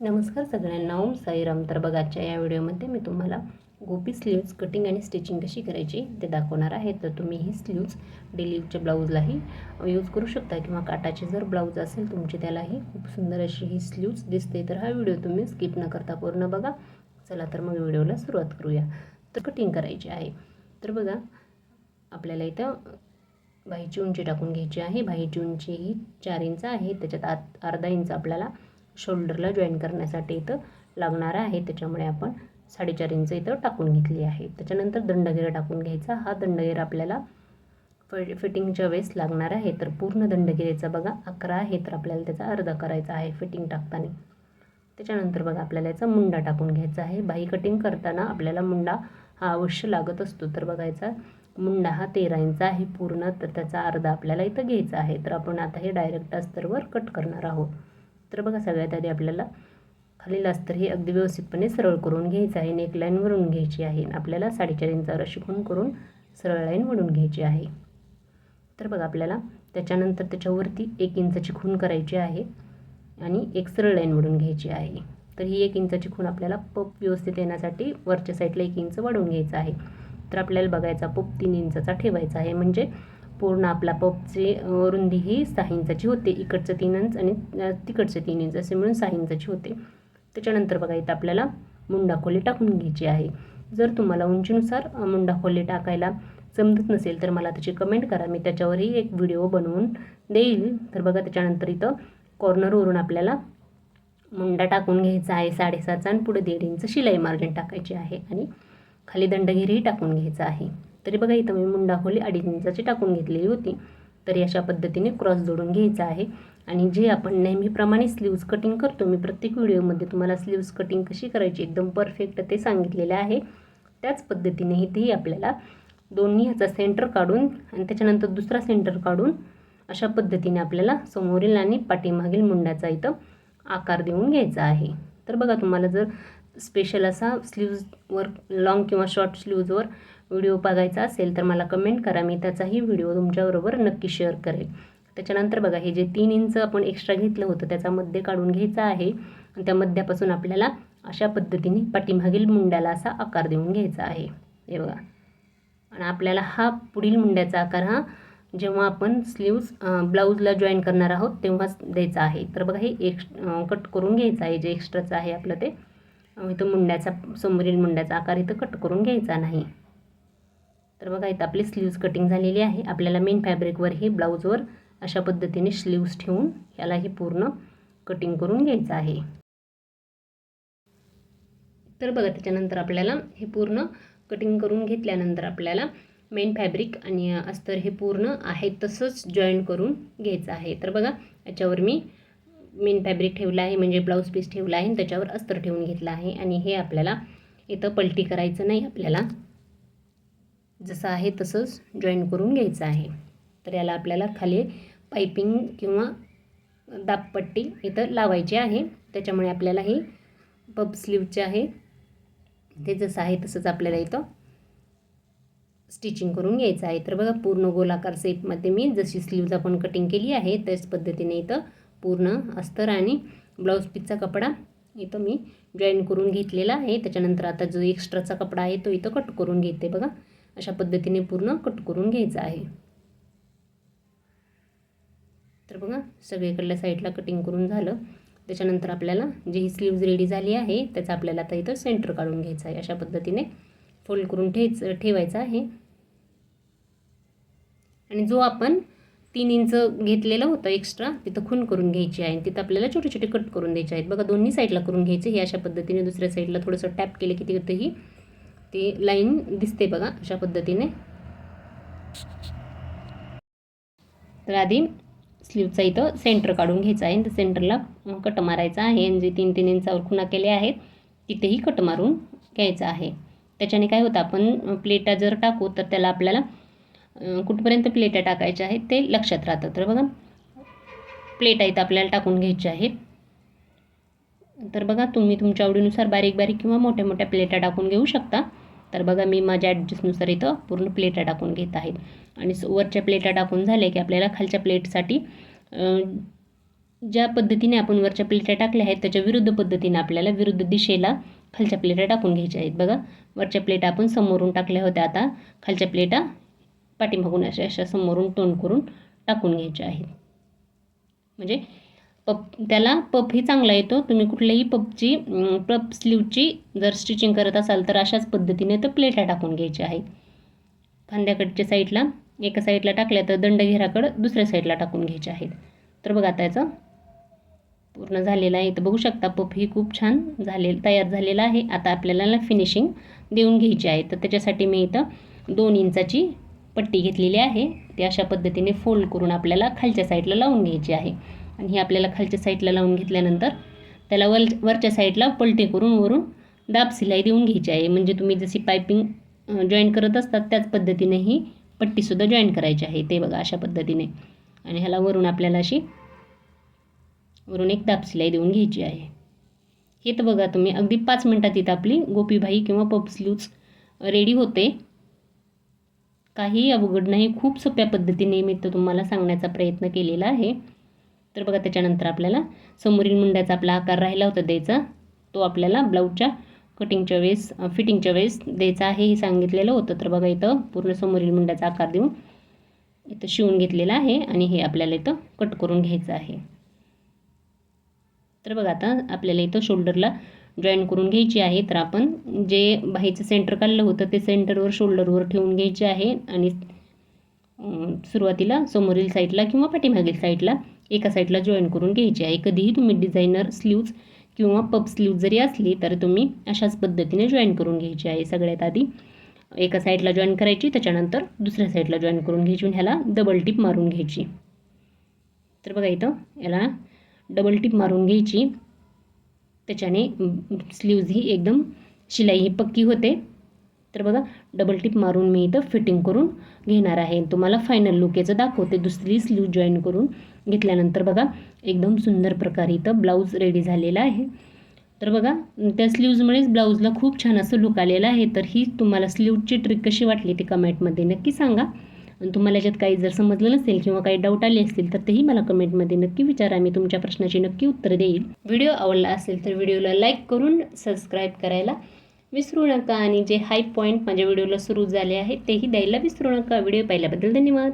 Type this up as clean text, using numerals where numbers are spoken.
नमस्कार सगळ्यांना, ओम साईराम. तर बघा, आजच्या या व्हिडिओमध्ये मी तुम्हाला गोपी स्लीव्ज कटिंग आणि स्टिचिंग कशी करायची ते दाखवणार आहे. तर तुम्ही ही स्लीव्ज डेली यूजच्या ब्लाऊजलाही यूज करू शकता किंवा काटाचे जर ब्लाऊज असेल तुमचे त्यालाही खूप सुंदर अशी ही स्लीव्ज दिसते. तर हा व्हिडिओ तुम्ही स्किप न करता पूर्ण बघा. चला तर मग व्हिडिओला सुरुवात करूया. तर कटिंग करायची आहे. तर बघा, आपल्याला इथं बाहीची उंची टाकून घ्यायची आहे. बाहीची उंची ही 4 इंच आहे. त्याच्यात अर्धा इंच आपल्याला शोल्डरला जॉईन करण्यासाठी इथं लागणार आहे. त्याच्यामुळे आपण 4.5 इंच इथं टाकून घेतली आहे. त्याच्यानंतर दंडगेर टाकून घ्यायचा. हा दंडगेर आपल्याला फिटिंगच्या वेळेस लागणार आहे. तर पूर्ण दंडगेरेचा बघा 11 आहे, तर आपल्याला त्याचा अर्धा करायचा आहे फिटिंग टाकताना. त्याच्यानंतर बघा, आपल्याला याचा मुंडा टाकून घ्यायचा आहे. बाही कटिंग करताना आपल्याला मुंडा हा अवश्य लागत असतो. तर बघायचा मुंडा हा 13 इंच आहे पूर्ण, तर त्याचा अर्धा आपल्याला इथं घ्यायचा आहे. तर आपण आता हे डायरेक्ट अस्तरवर कट करणार आहोत. तर बघा, सगळ्यात आधी आपल्याला खालील अस्तर हे अगदी व्यवस्थितपणे सरळ करून घ्यायचं आहे. नेकलाईन वळून घ्यायची आहे. आपल्याला 4.5 इंचावर अशी खूण करून सरळ लाईन वळून घ्यायची आहे. तर बघा, आपल्याला त्याच्यानंतर त्याच्यावरती 1 इंचाची खूण करायची आहे आणि एक सरळ लाईन वळून घ्यायची आहे. तर ही 1 इंचाची खूण आपल्याला पप व्यवस्थित येण्यासाठी वरच्या साईडला 1 इंच वाढवून घ्यायचं आहे. तर आपल्याला बघायचा पप 3 इंचाचा ठेवायचा आहे, म्हणजे पूर्ण आपला पपची रुंदी ही 6 इंचाची होते. इकडचं 3 इंच आणि तिकडचं 3 इंच असे मिळून 6 इंचाची होते. त्याच्यानंतर बघा, इथं आपल्याला मुंडा खोली टाकून घ्यायची आहे. जर तुम्हाला उंचीनुसार मुंडा खोली टाकायला समजत नसेल तर मला त्याची कमेंट करा, मी त्याच्यावरही एक व्हिडिओ बनवून देईल. तर बघा, त्याच्यानंतर इथं कॉर्नरवरून आपल्याला मुंडा टाकून घ्यायचा आहे 7.5 आणि पुढे 1.5 इंच शिलाई मार्जिन टाकायची आहे आणि खाली दंडगेरही टाकून घ्यायचा आहे. तरी बघा, इथं मी मुंडा खोली 2.5 इंचाची टाकून घेतलेली होती. तरी अशा पद्धतीने क्रॉस जोडून घ्यायचा आहे. आणि जे आपण नेहमीप्रमाणे स्लीव्ज कटिंग करतो, मी प्रत्येक व्हिडिओमध्ये तुम्हाला स्लीव्ज कटिंग कशी करायची एकदम परफेक्ट ते सांगितलेले आहे. त्याच पद्धतीने इथेही आपल्याला दोन्ही ह्याचा सेंटर काढून आणि त्याच्यानंतर दुसरा सेंटर काढून अशा पद्धतीने आपल्याला समोरील आणि पाठीमागील मुंड्याचा इथं आकार देऊन घ्यायचा आहे. तर बघा, तुम्हाला जर स्पेशल असा स्लीव्जवर लॉंग किंवा शॉर्ट स्लीव्जवर व्हिडिओ बघायचा असेल तर मला कमेंट करा, मी त्याचाही व्हिडिओ तुमच्याबरोबर नक्की शेअर करेल. त्याच्यानंतर बघा, हे जे 3 इंच आपण एक्स्ट्रा घेतलं होतं त्याचा मध्ये काढून घ्यायचा आहे आणि त्या मध्यापासून आपल्याला अशा पद्धतीने पाठीमागील मुंड्याला असा आकार देऊन घ्यायचा आहे. हे बघा, आणि आपल्याला हा पुढील मुंड्याचा आकार हा जेव्हा आपण स्लीव्ज ब्लाऊजला जॉईन करणार आहोत तेव्हाच द्यायचा आहे. तर बघा, हे कट करून घ्यायचं आहे. जे एक्स्ट्राचं आहे आपलं ते इथं मुंड्याचा समोरील मुंड्याचा आकार इथं कट करून घ्यायचा नाही. तर बघा, इथं आपली स्लीव्ज कटिंग झालेली आहे. आपल्याला मेन फॅब्रिकवर ही ब्लाऊजवर अशा पद्धतीने स्लीव्ज ठेवून यालाही पूर्ण कटिंग करून घ्यायचं आहे. तर बघा, त्याच्यानंतर आपल्याला हे पूर्ण कटिंग करून घेतल्यानंतर आपल्याला मेन फॅब्रिक आणि अस्तर हे पूर्ण आहे तसंच जॉईन करून घ्यायचं आहे. तर बघा, याच्यावर मी मेन फॅब्रिक ठेवलं आहे, म्हणजे ब्लाऊज पीस ठेवला आहे आणि त्याच्यावर अस्तर ठेवून घेतलं आहे. आणि हे आपल्याला इथं पलटी करायचं नाही, आपल्याला जसं आहे तसंच जॉईन करून घ्यायचं आहे. तर याला आपल्याला खाली पायपिंग किंवा दाबपट्टी इथं लावायची आहे. त्याच्यामुळे आपल्याला ही पफ स्लीवचे आहे ते जसं आहे तसंच आपल्याला इथं स्टिचिंग करून घ्यायचं आहे. तर बघा, पूर्ण गोलाकार शेपमध्ये मी जशी स्लीव्ज आपण कटिंग केली आहे त्याच पद्धतीने इथं पूर्ण अस्तर आणि ब्लाऊज पीसचा कपडा इथं मी जॉईन करून घेतलेला आहे. त्याच्यानंतर आता जो एक्स्ट्राचा कपडा आहे तो इथं कट करून घेते. बघा, अशा पद्धतीने पूर्ण कट करून घ्यायचा आहे. तर बघा, सगळीकडल्या साईडला कटिंग करून झालं. त्याच्यानंतर आपल्याला जी ही स्लीव्ज रेडी झाली आहे त्याचा आपल्याला आता इथं सेंटर काढून घ्यायचा आहे. अशा पद्धतीने फोल्ड करून ठेवायचा आहे. आणि जो आपण 3 इंच घेतलेलं होतं एक्स्ट्रा तिथं खूण करून घ्यायची आहे. तिथं आपल्याला छोटे छोटे कट करून द्यायचे आहेत. बघा, दोन्ही साईडला करून घ्यायचे. हे अशा पद्धतीने दुसऱ्या साईडला थोडंसं टॅप केलं की तिथंही ती लाईन दिसते. बघा, अशा पद्धतीने. तर आधी स्लीवचा इथं सेंटर काढून घ्यायचा आहे. तर सेंटरला कट मारायचा आहे आणि जे 3-3 इंचावर खुणा केले आहेत तिथेही कट मारून घ्यायचा आहे. त्याच्याने काय होतं, आपण प्लेटा जर टाकू तर त्याला आपल्याला कुठपर्यंत प्लेटा टाकायच्या आहेत ते लक्षात राहतं. तर बघा, प्लेटा इथं आपल्याला टाकून घ्यायच्या आहेत. तर बघा, तुम्ही तुमच्या आवडीनुसार बारीक बारीक किंवा मोठ्या मोठ्या प्लेटा टाकून घेऊ शकता. तर बघा, मी माझ्या ॲडजस्टनुसार इथं पूर्ण प्लेटा टाकून घेत आहे. आणि वरच्या प्लेटा टाकून झाल्या की आपल्याला खालच्या प्लेटसाठी ज्या पद्धतीने आपण वरच्या प्लेटा टाकल्या आहेत त्याच्या विरुद्ध पद्धतीने आपल्याला विरुद्ध दिशेला खालच्या प्लेटा टाकून घ्यायच्या आहेत. बघा, वरच्या प्लेटा आपण समोरून टाकल्या होत्या, आता खालच्या प्लेटा पाठीमागून अशा समोरून तोंड करून टाकून घ्यायच्या आहेत. म्हणजे त्याला पफही चांगला येतो. तुम्ही कुठल्याही पफ स्लीवची जर स्टिचिंग करत असाल तर अशाच पद्धतीने तर प्लेटा टाकून घ्यायच्या आहेत. खांद्याकडच्या साईडला एका साईडला टाकल्या तर दंडघेराकडं दुसऱ्या साईडला टाकून घ्यायच्या आहेत. तर बघा, आता याचं पूर्ण झालेलं आहे. तर बघू शकता पफही खूप छान तयार झालेला आहे. आता आपल्याला फिनिशिंग देऊन घ्यायची आहे. तर त्याच्यासाठी मी इथं 2 इंचाची पट्टी घेतलेली आहे. ती अशा पद्धतीने फोल्ड करून आपल्याला खालच्या साईडला लावून घ्यायची आहे. आणि ही आपल्याला खालच्या साईडला लावून घेतल्यानंतर त्याला वरच्या साईडला पलटे करून वरून दाब शिलाई देऊन घ्यायची आहे. म्हणजे तुम्ही जशी पायपिंग जॉईन करत असतात त्याच पद्धतीने ही पट्टीसुद्धा जॉईन करायची आहे. ते बघा, अशा पद्धतीने. आणि ह्याला वरून आपल्याला वरून एक दाब शिलाई देऊन घ्यायची आहे. हे तर बघा तुम्ही अगदी 5 मिनटात इथं आपली गोपीबाई किंवा पफ स्लीव्ज रेडी होते. काही अवघड नाही, खूप सोप्या पद्धतीने मी तर तुम्हाला सांगण्याचा प्रयत्न केलेला आहे. तर बघा, त्याच्यानंतर आपल्याला समोरील मुंड्याचा आपला आकार राहिला होता द्यायचा, तो आपल्याला ब्लाऊजच्या कटिंगच्या वेळेस फिटिंगच्या वेळेस द्यायचा आहे हे सांगितलेलं होतं. तर बघा, इथं पूर्ण समोरील मुंड्याचा आकार देऊन इथं शिवून घेतलेला आहे आणि हे आपल्याला इथं कट करून घ्यायचं आहे. तर बघा, आता आपल्याला इथं शोल्डरला जॉईन करून घ्यायची आहे. तर आपण जे बाहीचं सेंटर काढलं होतं ते सेंटरवर शोल्डरवर ठेवून घ्यायचे आहे आणि सुरुवातीला समोरील साईडला किंवा पाठीमागील साईडला एका साईडला जॉईन करून घ्यायची आहे. कधीही तुम्ही डिझायनर स्लीव्ज किंवा पफ स्लीव्ज जरी असली तर तुम्ही अशाच पद्धतीने जॉईन करून घ्यायची आहे. सगळ्यात आधी एका साईडला जॉईन करायची, त्याच्यानंतर दुसऱ्या साईडला जॉईन करून घ्यायची आणि ह्याला डबल टिप मारून घ्यायची. तर बघा, इथं याला डबल टिप मारून घ्यायची. त्याच्याने स्लीव्ज ही एकदम शिलाई ही पक्की होते. तर बघा, डबल टिप मारून मी इथं फिटिंग करून घेणार आहे. तुम्हाला फायनल लुक याचं दाखवते. दुसरी स्लीव जॉईन करून घेतल्यानंतर बघा, एकदम सुंदर प्रकारे इथं ब्लाऊज रेडी झालेला आहे. तर बघा, त्या स्लीव्जमुळेच ब्लाऊजला खूप छान असं लुक आलेलं आहे. तर ही तुम्हाला स्लीवची ट्रिक कशी वाटली ते कमेंटमध्ये नक्की सांगा. आणि तुम्हाला याच्यात काही जर समजलं नसेल किंवा काही डाऊट आले असतील तर तेही मला कमेंटमध्ये नक्की विचारा. मी तुमच्या प्रश्नाची नक्की उत्तर देईल. व्हिडिओ आवडला असेल तर व्हिडिओला लाईक करून सबस्क्राईब करायला विसरू नका आणि जे हाय पॉईंट माझ्या व्हिडिओला सुरू झाले आहे तेही द्यायला विसरू नका. व्हिडिओ पाहिल्याबद्दल धन्यवाद.